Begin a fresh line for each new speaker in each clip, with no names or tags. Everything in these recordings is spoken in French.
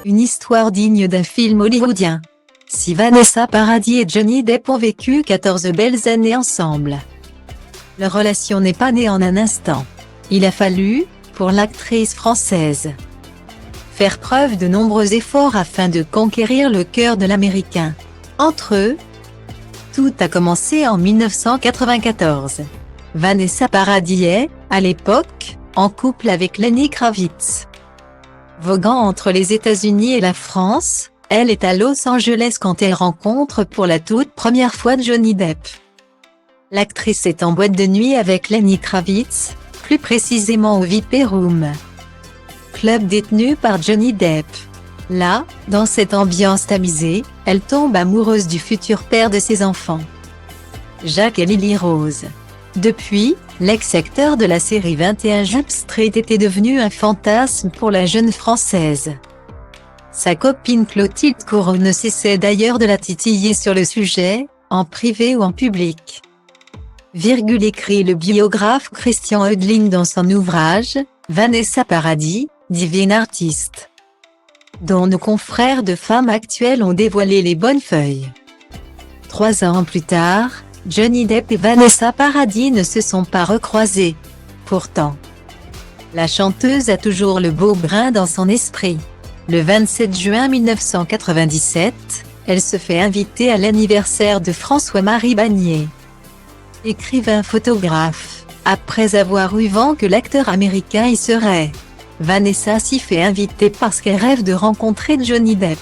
Une histoire digne d'un film hollywoodien. Si Vanessa Paradis et Johnny Depp ont vécu 14 belles années ensemble, leur relation n'est pas née en un instant. Il a fallu, pour l'actrice française, faire preuve de nombreux efforts afin de conquérir le cœur de l'Américain. Entre eux, tout a commencé en 1994. Vanessa Paradis est, à l'époque, en couple avec Lenny Kravitz. Voguant entre les États-Unis et la France, elle est à Los Angeles quand elle rencontre pour la toute première fois Johnny Depp. L'actrice est en boîte de nuit avec Lenny Kravitz, plus précisément au VIP Room, club détenu par Johnny Depp. Là, dans cette ambiance tamisée, elle tombe amoureuse du futur père de ses enfants, Jack et Lily Rose. Depuis, l'ex-acteur de la série 21 Jump Street était devenu un fantasme pour la jeune Française. Sa copine Clotilde Courreau ne cessait d'ailleurs de la titiller sur le sujet, en privé ou en public. Écrit le biographe Christian Heudling dans son ouvrage « Vanessa Paradis, Divine Artiste », dont nos confrères de Femmes Actuelles ont dévoilé les bonnes feuilles. 3 ans plus tard, Johnny Depp et Vanessa Paradis ne se sont pas recroisés. Pourtant, la chanteuse a toujours le beau brin dans son esprit. Le 27 juin 1997, elle se fait inviter à l'anniversaire de François-Marie Bagné, écrivain photographe. Après avoir eu vent que l'acteur américain y serait, Vanessa s'y fait inviter parce qu'elle rêve de rencontrer Johnny Depp.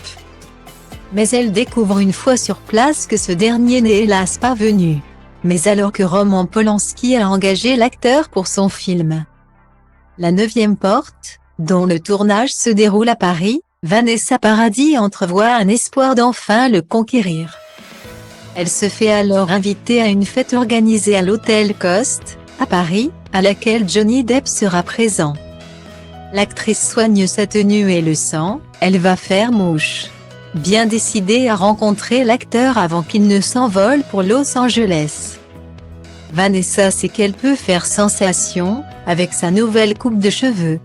Mais elle découvre une fois sur place que ce dernier n'est hélas pas venu. Mais alors que Roman Polanski a engagé l'acteur pour son film La 9e porte, dont le tournage se déroule à Paris, Vanessa Paradis entrevoit un espoir d'enfin le conquérir. Elle se fait alors inviter à une fête organisée à l'hôtel Coste, à Paris, à laquelle Johnny Depp sera présent. L'actrice soigne sa tenue et le sang, elle va faire mouche, bien décidée à rencontrer l'acteur avant qu'il ne s'envole pour Los Angeles. Vanessa sait qu'elle peut faire sensation, avec sa nouvelle coupe de cheveux.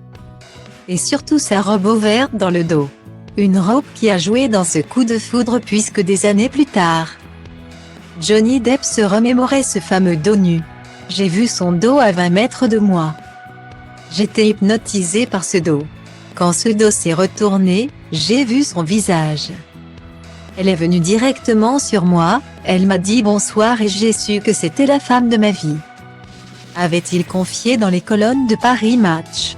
Et surtout sa robe au vert dans le dos. Une robe qui a joué dans ce coup de foudre puisque des années plus tard, Johnny Depp se remémorait ce fameux dos nu. J'ai vu son dos à 20 mètres de moi. J'étais hypnotisé par ce dos. Quand ce dos s'est retourné, j'ai vu son visage. Elle est venue directement sur moi, elle m'a dit bonsoir et j'ai su que c'était la femme de ma vie. Avait-il confié dans les colonnes de Paris Match.